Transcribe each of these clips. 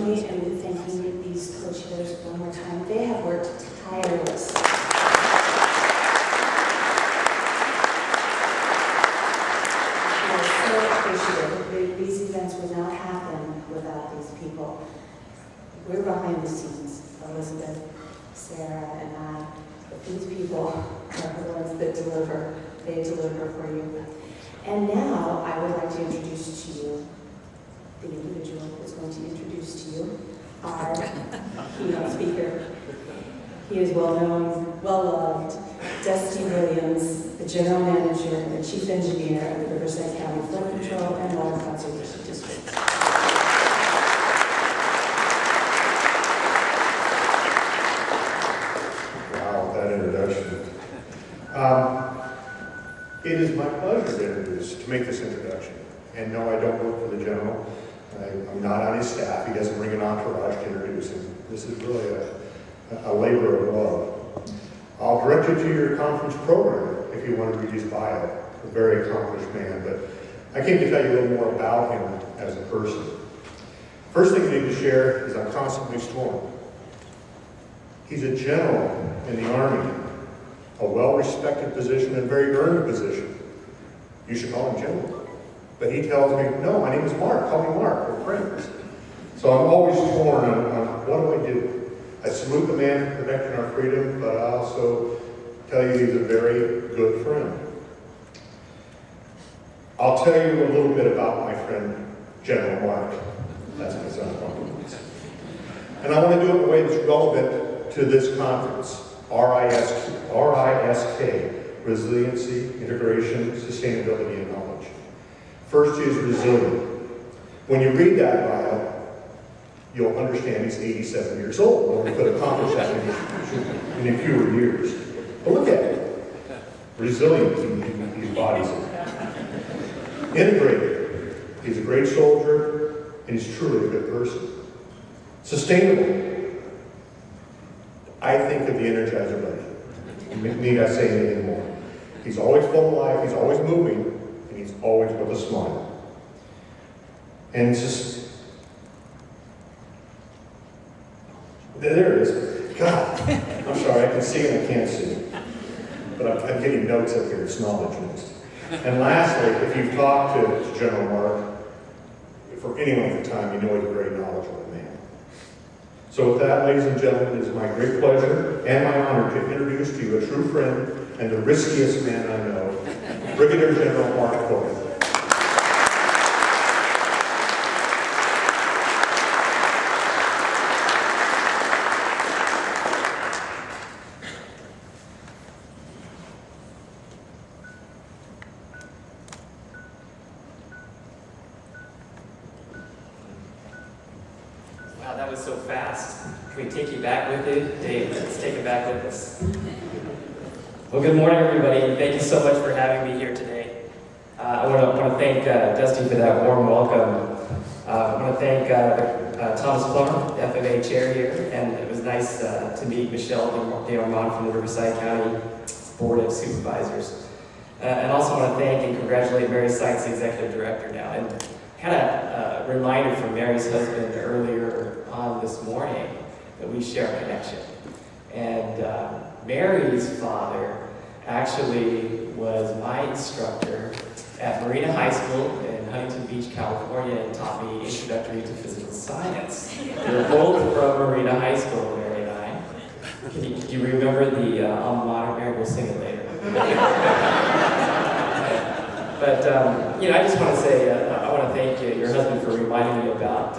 me in thanking these co-chairs one more time. They have worked tireless. We are so appreciative. These events would not happen without these people. We're behind the scenes, Elizabeth, Sarah, and I. But these people are the ones that deliver. They deliver for you. And now I would like to introduce to you the individual who is going to introduce to you our keynote speaker. He is well-known, well-loved, Dusty Williams, the General Manager and the Chief Engineer of the Riverside County Flood Control and Water Conservation District. Wow, that introduction. It is my pleasure to make this introduction. And no, I don't work for the General. I'm not on his staff. He doesn't bring an entourage to introduce him. This is really a labor of love. I'll direct you to your conference program if you want to read his bio. A very accomplished man, but I came to tell you a little more about him as a person. First thing I need to share is I'm constantly torn. He's a general in the Army, a well-respected position and very earned position. You should call him General. But he tells me, no, my name is Mark, call me Mark, we're friends. So I'm always torn on what do? I salute the man for protecting our freedom, but I also tell you he's a very good friend. I'll tell you a little bit about my friend, General Mark. That's my son. And I want to do it in a way that's relevant to this conference. RISK, Resiliency, Integration, Sustainability, and Knowledge. First is resilient. When you read that bio, you'll understand he's 87 years old. Well, he could accomplish that in a fewer years. But look at it. Resilient, he embodies it. Integrated, he's a great soldier, and he's truly a good person. Sustainable, I think of the Energizer Bunny. Need I say anything more? He's always full of life, he's always moving, and he's always with a smile. And it's just, there it is. God, I'm sorry, I can see and I can't see. But I'm getting notes up here, it's knowledge notes. And lastly, if you've talked to General Mark for any length of time, you know he's a very knowledgeable man. So with that, ladies and gentlemen, it is my great pleasure and my honor to introduce to you a true friend and the riskiest man I know, Brigadier General Mark Cohen. Wow, that was so fast. Can we take you back with it? Dave, let's take it back with us. Well, good morning, everybody, and thank you so much for having me here today. I want to thank Dusty for that warm welcome. I want to thank Thomas Plummer, the FMA chair here, and it was nice to meet Michelle DeArmond from the Riverside County Board of Supervisors. And also want to thank and congratulate Mary Sykes, the Executive Director now. And had a reminder from Mary's husband earlier on this morning that we share a connection. And Mary's father actually was my instructor at Marina High School in Huntington Beach, California, and taught me Introductory to Physical Science. We're both from Marina High School, Mary and I. Can you remember the alma mater? Mary will sing it later. But, I just want to say, I want to thank your husband for reminding me about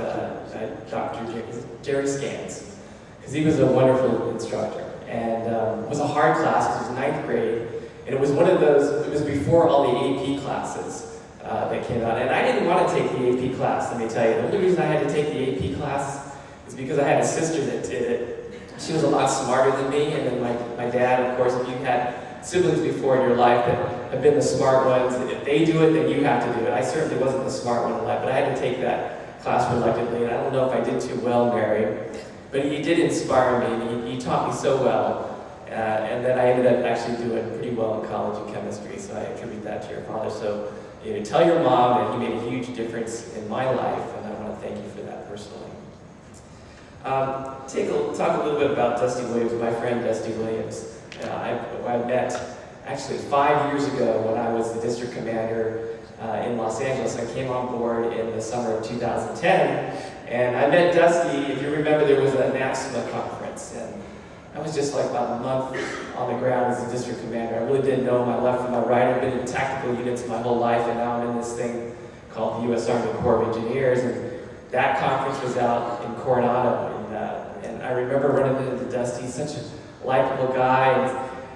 Dr. Jerry Scans, because he was a wonderful instructor. And it was a hard class. It was 9th grade. And it was one of those, it was before all the AP classes that came out. And I didn't want to take the AP class, let me tell you. The only reason I had to take the AP class is because I had a sister that did it. She was a lot smarter than me. And then my dad, of course, if you had siblings before in your life that have been the smart ones, if they do it, then you have to do it. I certainly wasn't the smart one in life, but I had to take that class reluctantly. And I don't know if I did too well, Mary. But he did inspire me, and he taught me so well. And then I ended up actually doing pretty well in college in chemistry, so I attribute that to your father. So tell your mom that he made a huge difference in my life, and I want to thank you for that personally. Talk a little bit about Dusty Williams, my friend Dusty Williams. I met actually 5 years ago when I was the district commander in Los Angeles. I came on board in the summer of 2010, and I met Dusty. If you remember, there was a NAPSMA conference, and I was just like about a month on the ground as a district commander. I really didn't know my left from my right. I've been in tactical units my whole life, and now I'm in this thing called the U.S. Army Corps of Engineers, and that conference was out in Coronado, and I remember running into Dusty, such a likable guy,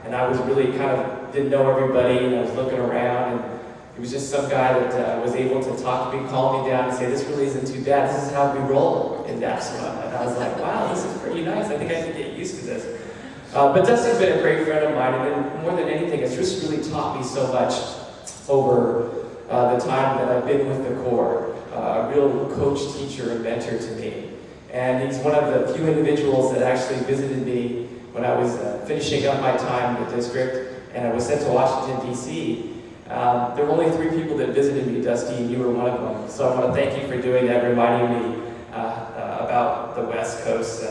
and I was really didn't know everybody, and I was looking around, and he was just some guy that was able to talk to me, calm me down, and say, this really isn't too bad, this is how we roll in NAPSMA. And I was like, wow, this is pretty nice, I think I can get used to this. But Dusty's been a great friend of mine, and more than anything, it's just really taught me so much over the time that I've been with the Corps. A real coach, teacher, and mentor to me. And he's one of the few individuals that actually visited me when I was finishing up my time in the district, and I was sent to Washington, D.C. There were only 3 people that visited me, Dusty, and you were one of them. So I want to thank you for doing that, reminding me about the West Coast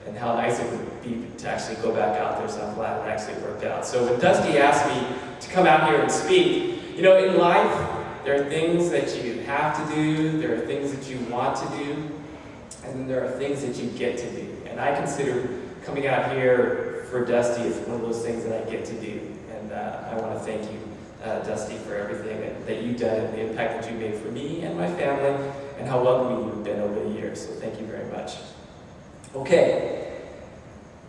and how nice it would be to actually go back out there, so I'm glad it actually worked out. So when Dusty asked me to come out here and speak, in life, there are things that you have to do, there are things that you want to do, and then there are things that you get to do. And I consider coming out here for Dusty as one of those things that I get to do. And I want to thank you, Dusty, for everything that you've done and the impact that you made for me and my family, and how welcoming you've been over the years. So thank you very much. Okay.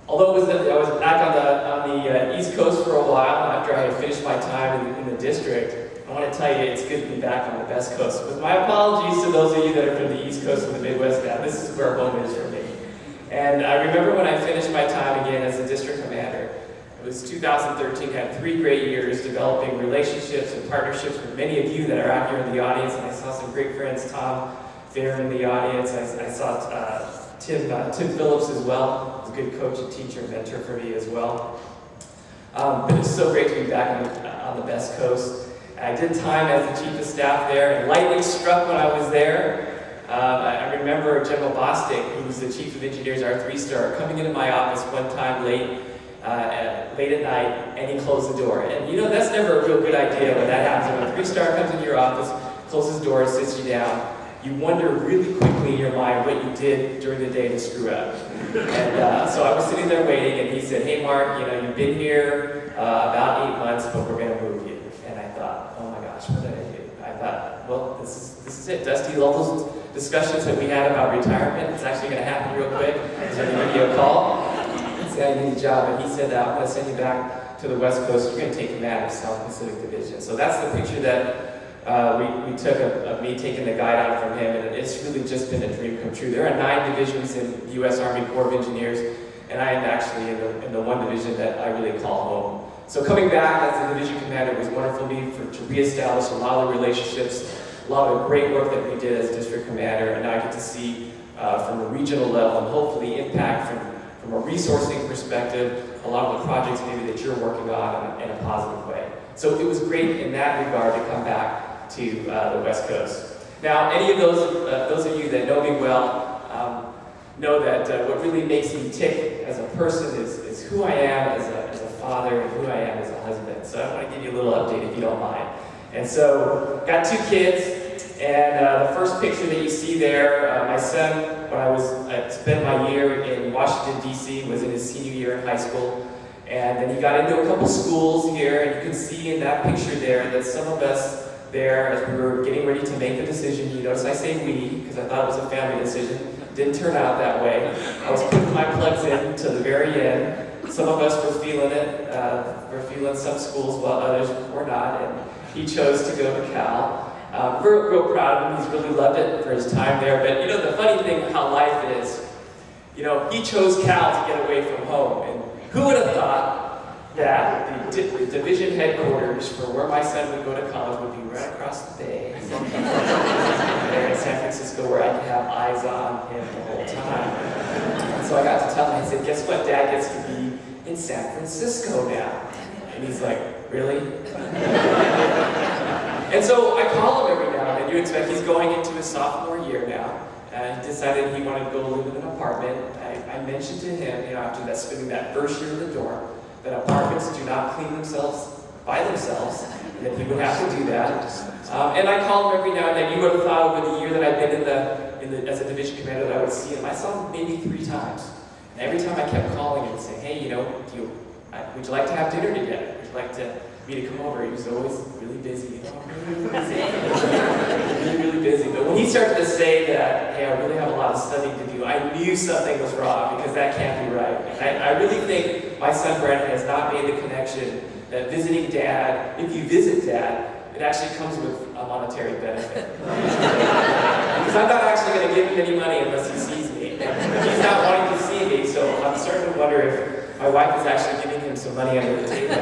Although I was back on the East Coast for a while after I had finished my time in the district, I want to tell you it's good to be back on the West Coast. With my apologies to those of you that are from the East Coast and the Midwest now, this is where home is for me. And I remember when I finished my time again as a district commander, it was 2013, had 3 great years developing relationships and partnerships with many of you that are out here in the audience, and I saw some great friends, Tom Fair in the audience, I saw Tim Phillips as well. He was a good coach and teacher and mentor for me as well. But it's so great to be back on the West Coast. I did time as the chief of staff there, and lightning struck when I was there. I remember General Bostic, who was the chief of engineers, our 3-star, coming into my office one time late at night, and he closed the door. And that's never a real good idea when that happens. When a 3-star comes into your office, closes the door, sits you down, you wonder really quickly in your mind what you did during the day to screw up. And so I was sitting there waiting, and he said, hey Mark, you've been here about 8 months, but we're going to move you. And I thought, oh my gosh, what did I do? I thought, well, this is it. Dusty, all those discussions that we had about retirement, it's actually going to happen real quick. He's going to give you a call and say, I need a job. And he said, I'm going to send you back to the West Coast. You're going to take command of South Pacific Division. So that's the picture that we took of me taking the guide out from him, and it's really just been a dream come true. There are 9 divisions in the U.S. Army Corps of Engineers, and I am actually in the one division that I really call home. So coming back as the division commander was wonderful for me to reestablish a lot of the relationships, a lot of the great work that we did as district commander, and I get to see from a regional level and hopefully impact from a resourcing perspective a lot of the projects maybe that you're working on in a positive way. So it was great in that regard to come back to the West Coast. Now, any of those of you that know me well know that what really makes me tick as a person is who I am as a father and who I am as a husband. So I want to give you a little update if you don't mind. And so, got 2 kids, and the first picture that you see there, my son, when I spent my year in Washington, D.C., was in his senior year in high school. And then he got into a couple schools here, and you can see in that picture there that some of us there, as we were getting ready to make the decision, you notice I say we, because I thought it was a family decision. Didn't turn out that way. I was putting my plugs in to the very end. Some of us were feeling it. We're feeling some schools while others were not, and he chose to go to Cal. We're real proud of him. He's really loved it for his time there. But the funny thing how life is, he chose Cal to get away from home. And who would have thought that the division headquarters for where my son would go to college would be right across the bay there in San Francisco, where I could have eyes on him the whole time. And so I got to tell him, I said, guess what? Dad gets to be in San Francisco now. And he's like, really? And so I call him every now and then. You expect he's going into his sophomore year now. he decided he wanted to go live in an apartment. I mentioned to him, after that, spending that first year in the dorm, that apartments do not clean themselves by themselves, and that he would have to do that. And I called him every now and then. You would have thought over the year that I've been as a division commander that I would see him. I saw him maybe 3 times. And every time I kept calling him and saying, hey, would you like to have dinner together? Would you like me to come over? He was always really busy. Really busy. really busy. But when he started to say that, hey, I really have a lot of studying to do, I knew something was wrong, because that can't be right. And I really think my son Brandon has not made the connection that visiting Dad, if you visit Dad, it actually comes with a monetary benefit. Because I'm not actually going to give him any money unless he sees me. He's not wanting to see me, so I'm starting to wonder if my wife is actually giving him some money under the table.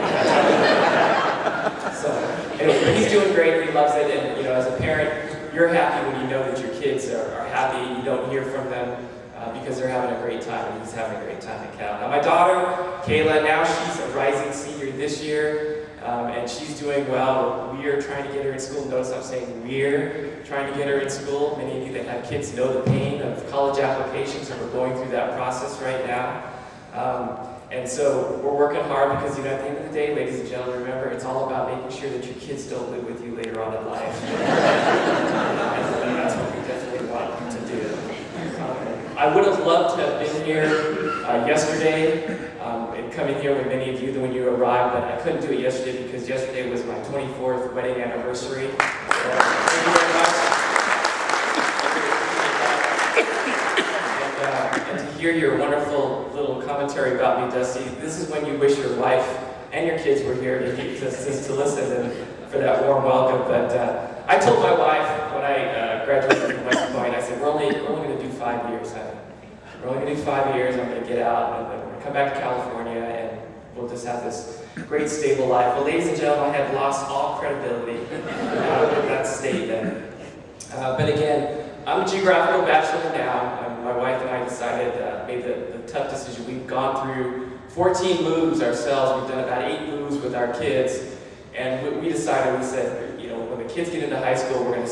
So, anyway, but he's doing great. He loves it, and as a parent, you're happy when you know that your kids are happy. You don't hear from them because they're having a great time, and he's having a great time at Cal. Now, my daughter, Kayla, now she's a rising senior this year. And she's doing well. We're trying to get her in school. Notice I'm saying we're trying to get her in school. Many of you that have kids know the pain of college applications, and we're going through that process right now. And so we're working hard because, at the end of the day, ladies and gentlemen, remember, it's all about making sure that your kids don't live with you later on in life. That's what we definitely want to do. I would have loved to have been here yesterday. And coming here with many of you when you arrived, but I couldn't do it yesterday because yesterday was my 24th wedding anniversary. So, thank you very much. And to hear your wonderful little commentary about me, Dusty, this is when you wish your wife and your kids were here to listen and for that warm welcome. But I told my wife when I graduated from West Point, I said, we're only going to do 5 years, honey. We're only going to do 5 years. I'm going to get out and we're going to come back to California and we'll just have this great stable life. Well, ladies and gentlemen, I had lost all credibility with that statement. But again, I'm a geographical bachelor now. My wife and I made the tough decision. We've gone through 14 moves ourselves. We've done about 8 moves with our kids. And we decided, we said, when the kids get into high school, we're going to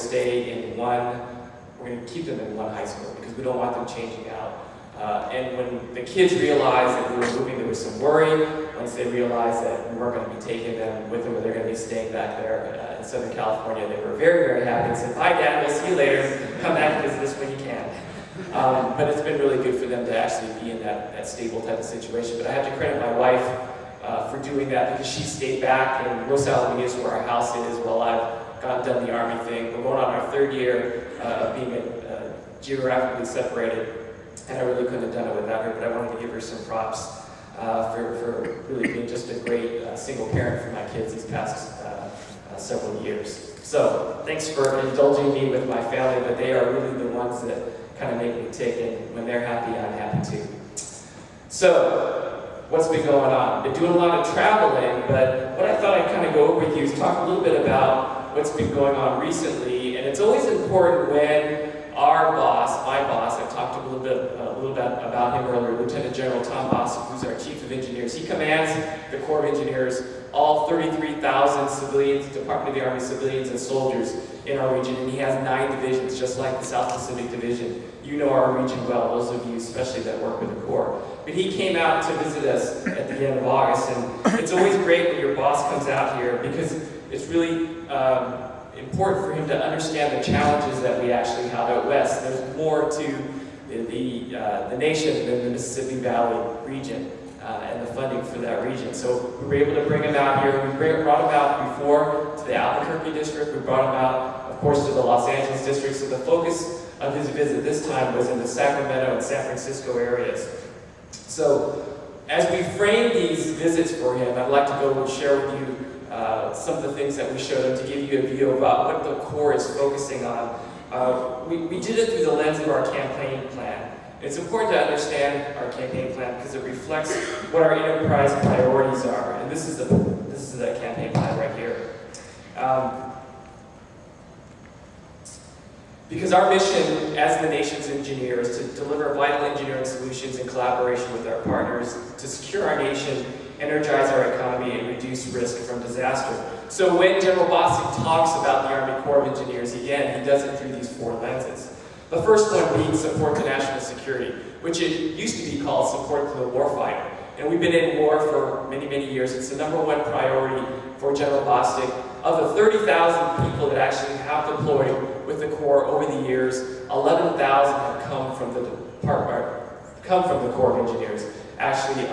keep them in one high school because we don't want them changing out. And when the kids realized that we were moving, there was some worry. Once they realized that we weren't going to be taking them with them, or they're going to be staying back there in Southern California, they were very, very happy and said, bye, Dad, we'll see you later. Come back and visit us when you can. But it's been really good for them to actually be in that stable type of situation. But I have to credit my wife for doing that because she stayed back in Los Alamitos, where our house is, while I've done the Army thing. We're going on our 3rd year of being geographically separated. And I really couldn't have done it without her, but I wanted to give her some props for really being just a great single parent for my kids these past several years. So thanks for indulging me with my family, but they are really the ones that kind of make me tick, and when they're happy, I'm happy too. So what's been going on? Been doing a lot of traveling, but what I thought I'd kind of go over with you is talk a little bit about what's been going on recently, and it's always important when our boss, my boss, I've talked a little bit about him earlier, Lieutenant General Tom Boss, who's our Chief of Engineers. He commands the Corps of Engineers, all 33,000 civilians, Department of the Army civilians and soldiers in our region, and he has 9 divisions, just like the South Pacific Division. You know our region well, those of you especially that work with the Corps. But he came out to visit us at the end of August, and it's always great when your boss comes out here because it's really important for him to understand the challenges that we actually have out west. There's more to the nation than the Mississippi Valley region and the funding for that region. So we were able to bring him out here. We brought him out before to the Albuquerque district. We brought him out, of course, to the Los Angeles district. So the focus of his visit this time was in the Sacramento and San Francisco areas. So as we frame these visits for him, I'd like to go and share with you some of the things that we showed him to give you a view about what the Corps is focusing on. We did it through the lens of our campaign plan. It's important to understand our campaign plan because it reflects what our enterprise priorities are. And this is the campaign plan right here. Because our mission as the nation's engineer is to deliver vital engineering solutions in collaboration with our partners to secure our nation, energize our economy, and reduce risk from disaster. So when General Bostic talks about the Army Corps of Engineers, again, he does it through these 4 lenses. The first one being support to national security, which it used to be called support to the warfighter. And we've been in war for many, many years. It's the #1 priority for General Bostic. Of the 30,000 people that actually have deployed with the Corps over the years, 11,000 have come from the Corps of Engineers. Actually,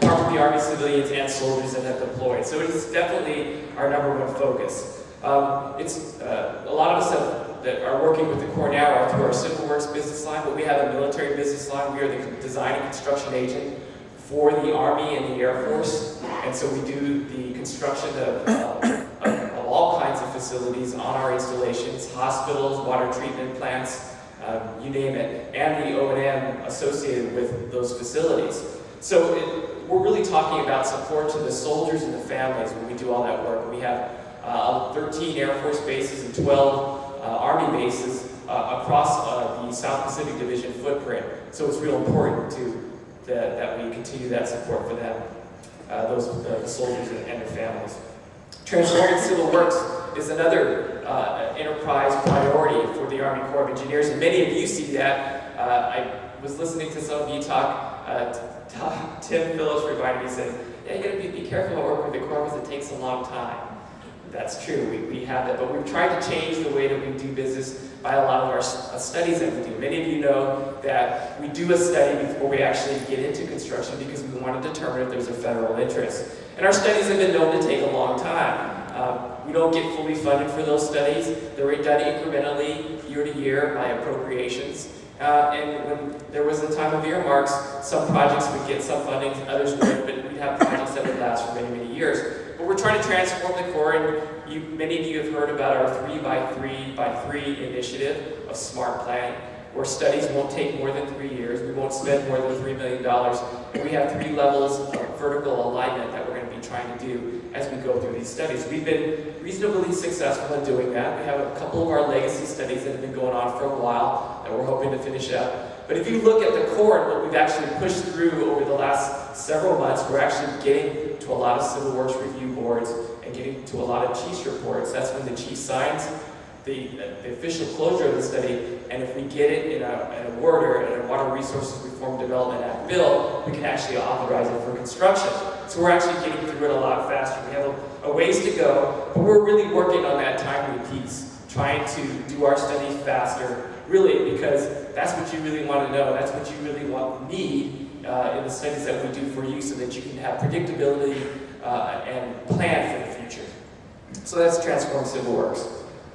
Department of the Army civilians and soldiers that have deployed. So it is definitely our #1 focus. A lot of us that are working with the Corps now are through our Civil Works business line, but we have a military business line. We are the design and construction agent for the Army and the Air Force. And so we do the construction of all kinds of facilities on our installations, hospitals, water treatment plants, you name it, and the O&M associated with those facilities. So we're really talking about support to the soldiers and the families when we do all that work. We have 13 Air Force bases and 12 Army bases across the South Pacific Division footprint. So it's real important that we continue that support for them, the soldiers and their families. Transforming Civil Works is another enterprise priority for the Army Corps of Engineers, and many of you see that. I was listening to some of you talk. Tim Phillips reminded me, said, "Yeah, you got to be careful about working with the Corps because it takes a long time." That's true, we have that, but we've tried to change the way that we do business by a lot of our studies that we do. Many of you know that we do a study before we actually get into construction because we want to determine if there's a federal interest. And our studies have been known to take a long time. We don't get fully funded for those studies. They're done incrementally, year to year, by appropriations. And when there was a time of earmarks, some projects would get some funding, others wouldn't, but we'd have projects that would last for many, many years. But we're trying to transform the Corps, and many of you have heard about our 3x3x3 initiative of smart planning, where studies won't take more than 3 years, we won't spend more than $3 million, and we have 3 levels of vertical alignment that we're going to be trying to do as we go through these studies. We've been reasonably successful in doing that. We have a couple of our legacy studies that have been going on for a while that we're hoping to finish up. But if you look at the Corps and what we've actually pushed through over the last several months, we're actually getting to a lot of Civil Works review boards and getting to a lot of chief's reports. That's when the chief signs the official closure of the study, and if we get it in a WRD or in a Water Resources Reform Development Act bill, we can actually authorize it for construction. So we're actually getting through it a lot faster. We have a ways to go, but we're really working on that timely piece, trying to do our studies faster, really, because that's what you really want to know. That's what you really need in the studies that we do for you, so that you can have predictability and plan for the future. So that's Transform Civil Works.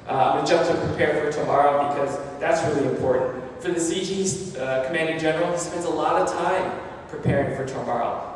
I'm going to jump to Prepare for Tomorrow because that's really important. For the CG's Commanding General, he spends a lot of time preparing for tomorrow.